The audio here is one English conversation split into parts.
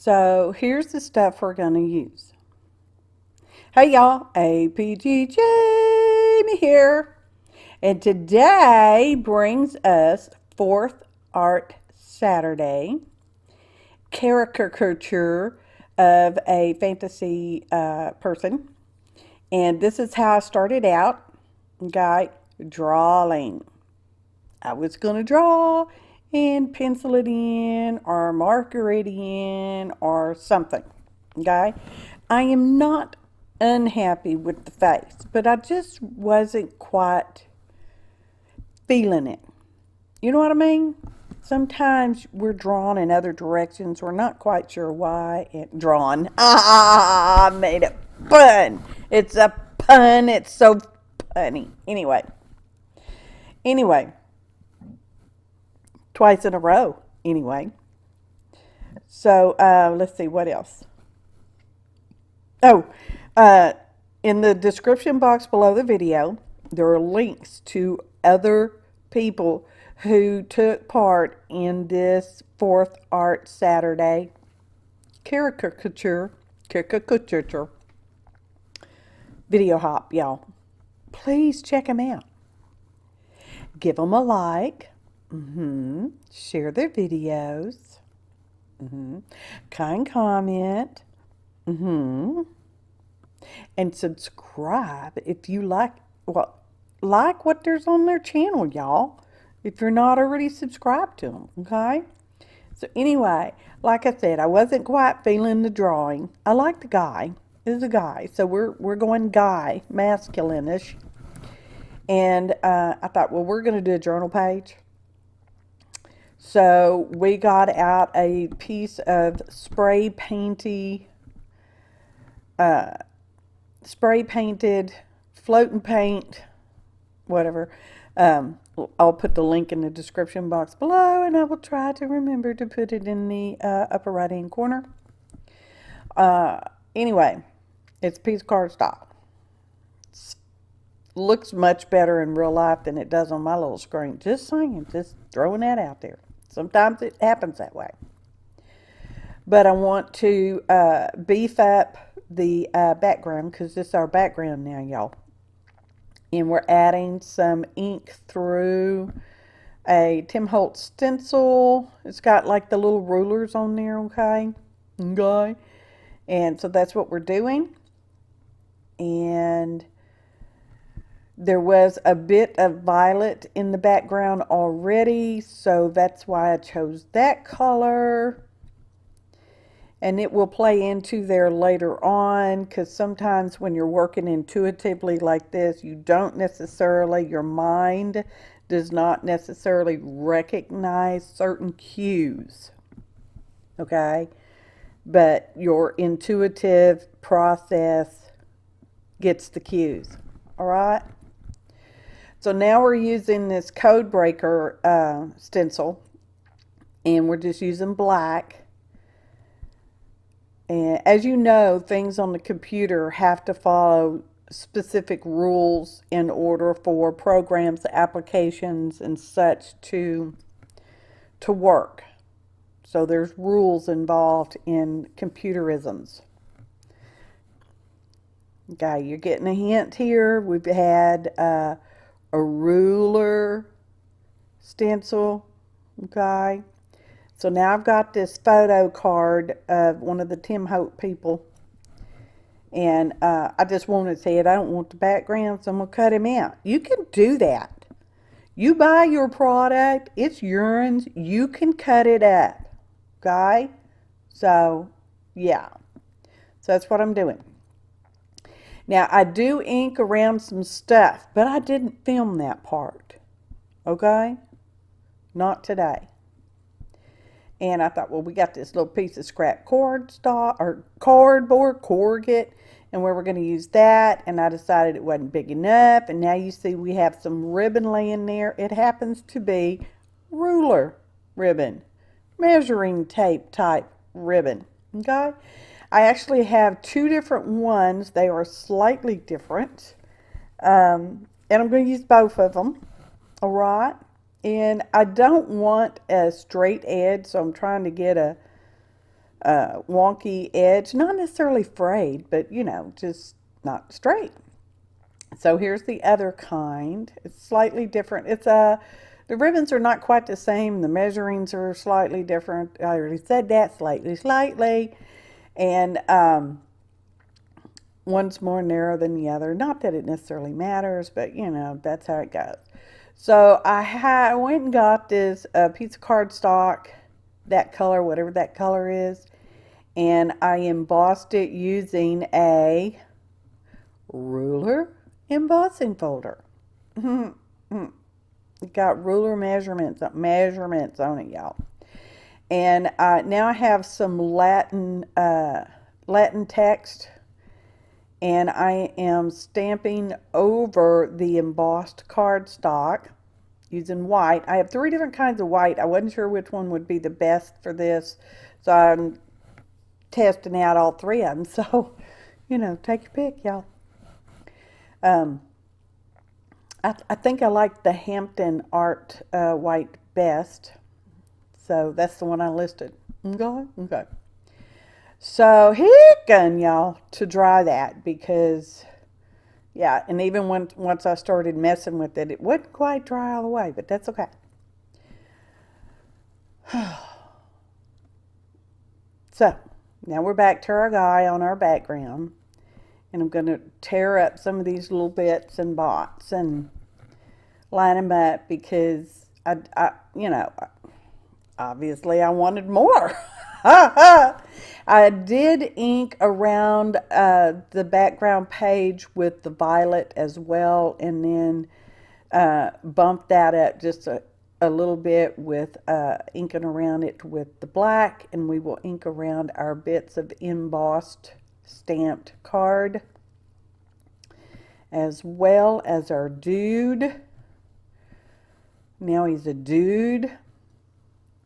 So here's the stuff we're going to use. Hey y'all, APG Jamie here. And today brings us 4th Art Saturday, caricature of a fantasy person. And this is how I started out, okay, drawing. I was going to draw and pencil it in or marker it in or something, okay? I am not unhappy with the face, but I just wasn't quite feeling it. You know what I mean? Sometimes we're drawn in other directions. We're not quite sure why it drawn. I made it fun. It's a pun. It's so funny. Anyway, twice in a row. Anyway, so let's see what else. Oh, in the description box below the video, there are links to other people who took part in this 4th Art Saturday caricature video hop, y'all. Please check them out. Give them a like. Share their videos. Kind comment. And subscribe if you like what there's on their channel, y'all. If you're not already subscribed to them, okay? So anyway, like I said, I wasn't quite feeling the drawing. I like the guy. It's a guy, so we're going guy, masculine-ish. And I thought, well, we're going to do a journal page. So we got out a piece of spray painted floating paint, whatever. I'll put the link in the description box below, and I will try to remember to put it in the upper right hand corner. Anyway, it's a piece of cardstock. Looks much better in real life than it does on my little screen. Just saying, just throwing that out there. Sometimes it happens that way. But I want to beef up the background because this is our background now, y'all. And we're adding some ink through a Tim Holtz stencil. It's got like the little rulers on there, okay? And so that's what we're doing. And there was a bit of violet in the background already, so that's why I chose that color. And it will play into there later on, because sometimes when you're working intuitively like this, you don't necessarily, your mind does not necessarily recognize certain cues, okay? But your intuitive process gets the cues, all right? So now we're using this code breaker stencil, and we're just using black. And as you know, things on the computer have to follow specific rules in order for programs, applications, and such to work. So there's rules involved in computerisms. Okay, you're getting a hint here. We've had a ruler stencil, okay? So now I've got this photo card of one of the Tim Holtz people. And I just wanted to say it. I don't want the background, so I'm going to cut him out. You can do that. You buy your product. It's yours. You can cut it up. Okay? So, yeah. So that's what I'm doing. Now, I do ink around some stuff, but I didn't film that part. Okay? Not today. And I thought, well, we got this little piece of scrap cardstock or cardboard, corrugate, and we were going to use that. And I decided it wasn't big enough. And now you see we have some ribbon laying there. It happens to be ruler ribbon, measuring tape type ribbon. Okay? I actually have 2 different ones. They are slightly different. And I'm going to use both of them. All right? And I don't want a straight edge, so I'm trying to get a wonky edge. Not necessarily frayed, but you know, just not straight. So here's the other kind. It's slightly different. The ribbons are not quite the same. The measurings are slightly different. I already said that, slightly. And one's more narrow than the other. Not that it necessarily matters, but you know, that's how it goes. So I went and got this piece of cardstock, that color, whatever that color is, and I embossed it using a ruler embossing folder. It got ruler measurements on it, y'all. And now I have some Latin text, and I am stamping over the embossed cardstock using white. I have 3 different kinds of white. I wasn't sure which one would be the best for this, so I'm testing out all 3 of them. So, you know, take your pick, y'all. I think I like the Hampton art white best, so that's the one I listed. Okay. So here going, y'all, to dry that, because yeah, and even once I started messing with it, it wouldn't quite dry all the way, but that's okay. So now we're back to our guy on our background, and I'm going to tear up some of these little bits and bots and line them up, because you know, obviously I wanted more. I did ink around the background page with the violet as well, and then bump that up just a little bit with inking around it with the black, and we will ink around our bits of embossed stamped card, as well as our dude. Now he's a dude,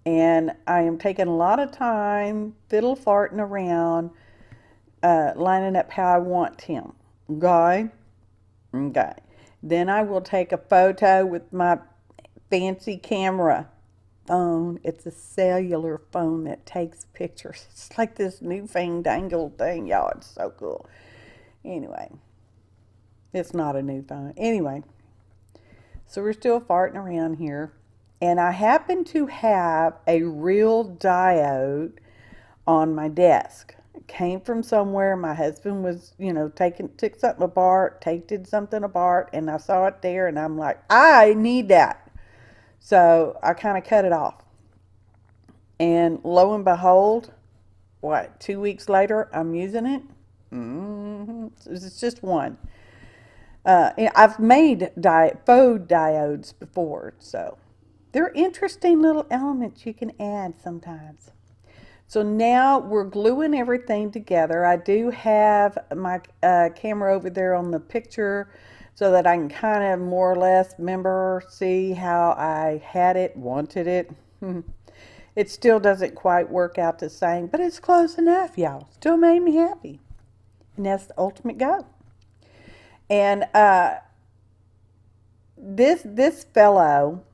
and I am taking a lot of time fiddle farting around, lining up how I want him. Okay. Then I will take a photo with my fancy camera phone. It's a cellular phone that takes pictures. It's like this newfangled thing, y'all. It's so cool. Anyway, it's not a new phone. Anyway, so we're still farting around here. And I happen to have a real diode on my desk. It came from somewhere. My husband was, you know, took something apart, did something apart, and I saw it there, and I'm like, I need that. So I kind of cut it off. And lo and behold, 2 weeks later, I'm using it. It's just one. I've made faux diodes before, so they're interesting little elements you can add sometimes. So now we're gluing everything together. I do have my camera over there on the picture so that I can kind of more or less see how I wanted it. It still doesn't quite work out the same, but it's close enough, y'all. Still made me happy. And that's the ultimate goal. And this fellow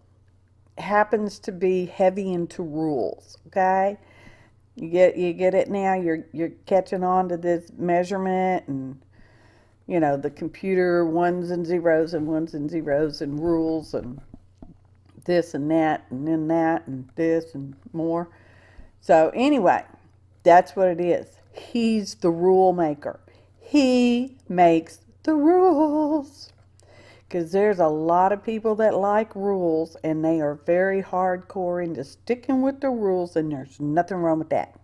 happens to be heavy into rules, okay? You get it now. You're catching on to this measurement, and you know, the computer ones and zeros and rules and this and that and then that and this and more. So anyway, that's what it is. He's the rule maker. He makes the rules. Because there's a lot of people that like rules, and they are very hardcore into sticking with the rules, and there's nothing wrong with that.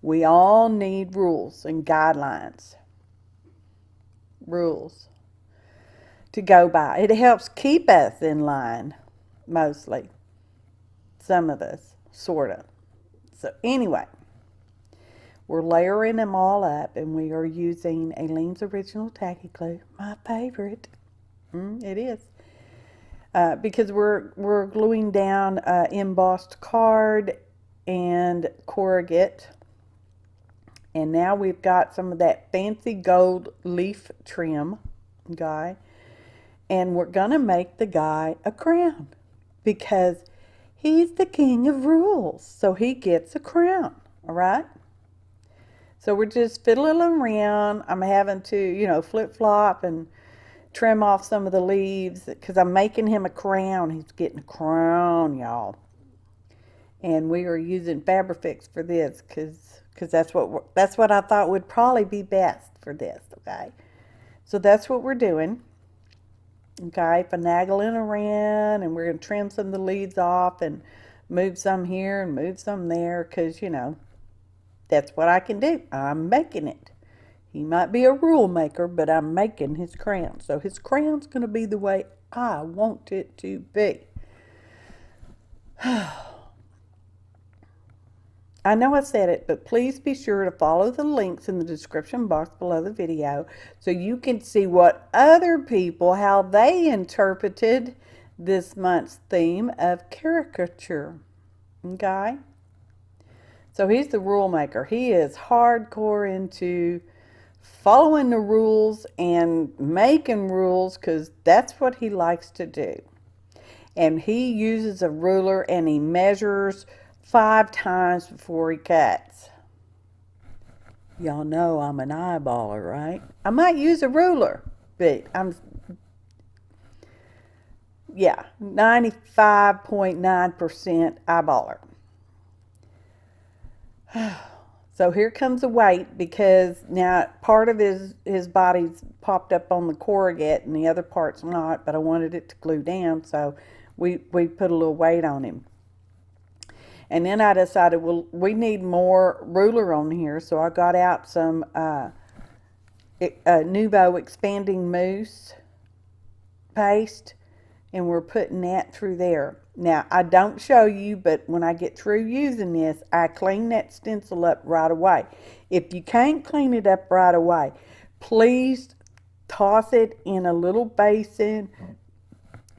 We all need rules and guidelines. Rules to go by. It helps keep us in line, mostly. Some of us, sort of. So anyway, we're layering them all up, and we are using Aleene's Original Tacky Glue, my favorite. It is. Because we're gluing down embossed card and corrugate. And now we've got some of that fancy gold leaf trim guy. And we're going to make the guy a crown, because he's the king of rules. So he gets a crown. all right? So we're just fiddling around. I'm having to, you know, flip-flop and trim off some of the leaves because I'm making him a crown. He's getting a crown, y'all. And we are using Fabrifix for this because that's what I thought would probably be best for this, okay? So that's what we're doing. Okay, finagling around, and we're going to trim some of the leaves off and move some here and move some there because, you know, that's what I can do. I'm making it. He might be a rule maker, but I'm making his crown. So his crown's going to be the way I want it to be. I know I said it, but please be sure to follow the links in the description box below the video so you can see what other people, how they interpreted this month's theme of caricature. Okay? So he's the rule maker. He is hardcore into following the rules and making rules because that's what he likes to do. And he uses a ruler and he measures 5 times before he cuts. Y'all know I'm an eyeballer, right? I might use a ruler, but I'm, yeah, 95.9% eyeballer. So here comes the weight because now part of his body's popped up on the corrugate and the other part's not, but I wanted it to glue down, so we put a little weight on him. And then I decided, well, we need more ruler on here, so I got out some Nuvo expanding mousse paste, and we're putting that through there. Now, I don't show you, but when I get through using this, I clean that stencil up right away. If you can't clean it up right away, please toss it in a little basin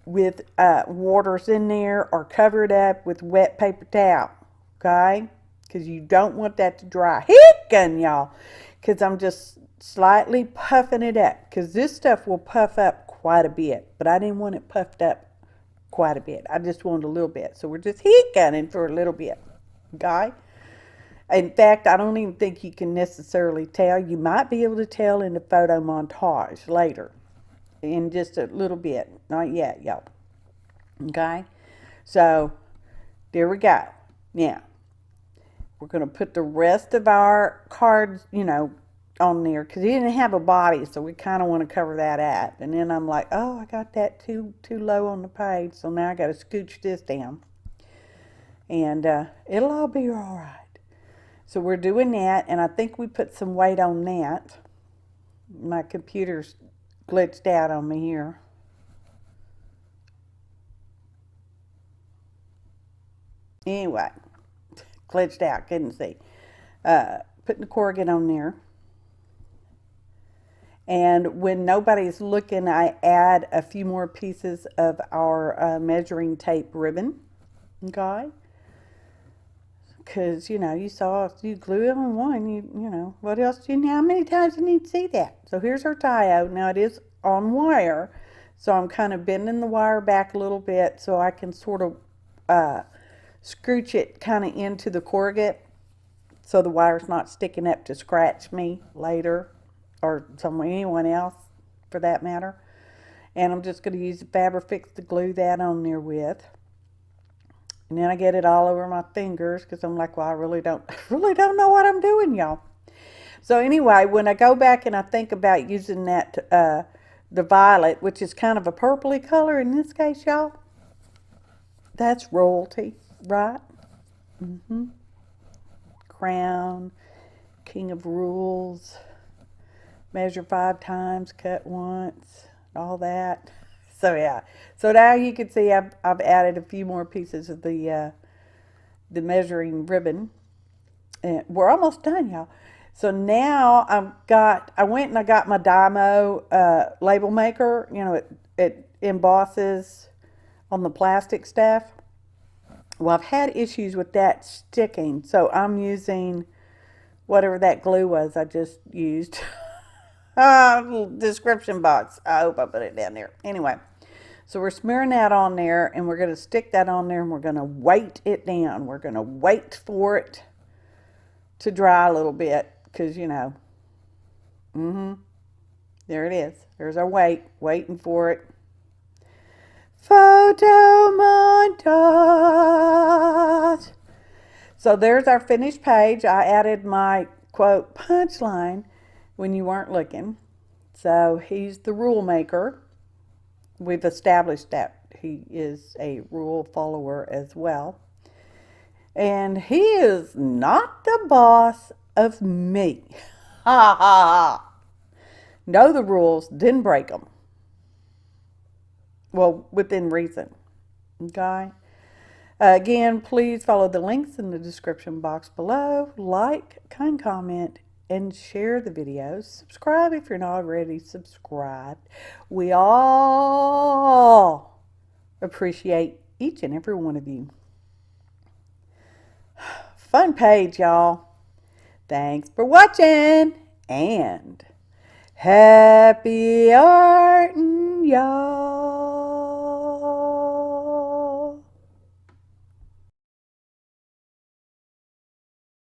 with waters in there or cover it up with wet paper towel, okay? Because you don't want that to dry. Hickin', y'all, because I'm just slightly puffing it up because this stuff will puff up quite a bit, but I didn't want it puffed up quite a bit. I just wanted a little bit, so we're just hiccupping for a little bit, okay? In fact, I don't even think you can necessarily tell. You might be able to tell in the photo montage later. In just a little bit. Not yet, y'all. Okay? So, there we go. Now, we're going to put the rest of our cards, you know, on there. Because he didn't have a body, so we kind of want to cover that up. And then I'm like, oh, I got that too low on the page. So now I got to scooch this down. And it'll all be all right. So we're doing that. And I think we put some weight on that. My computer's glitched out on me here. Anyway, glitched out, couldn't see. Putting the corrugate on there. And when nobody's looking, I add a few more pieces of our measuring tape ribbon. Okay? Because, you know, you saw if you glue it on one, you know, what else do you need? How many times do you need to see that? So here's our diode. Now it is on wire, so I'm kind of bending the wire back a little bit so I can sort of scooch it kind of into the corrugate so the wire's not sticking up to scratch me later or anyone else for that matter. And I'm just going to use the Fabrifix to glue that on there with. And then I get it all over my fingers because I'm like, well, I really don't know what I'm doing, y'all. So anyway, when I go back and I think about using that, the violet, which is kind of a purpley color in this case, y'all, that's royalty, right? Crown, king of rules, measure 5 times, cut once, all that. So yeah, so now you can see I've added a few more pieces of the measuring ribbon, and we're almost done, y'all. So now I went and I got my dymo label maker. You know, it embosses on the plastic stuff. Well, I've had issues with that sticking, so I'm using whatever that glue was I just used. Description box. I hope I put it down there. Anyway, so we're smearing that on there, and we're going to stick that on there, and we're going to weight it down. We're going to wait for it to dry a little bit because, you know, there it is. There's our waiting for it. Photo montage. So there's our finished page. I added my quote punchline when you weren't looking. So he's the rule maker. We've established that he is a rule follower as well. And he is not the boss of me. Ha ha ha. Know the rules, didn't break them. Well, within reason. Okay? Again, please follow the links in the description box below. Like, comment, and share the videos. Subscribe if you're not already subscribed. We all appreciate each and every one of you. Fun page, y'all. Thanks for watching, and happy arting, y'all.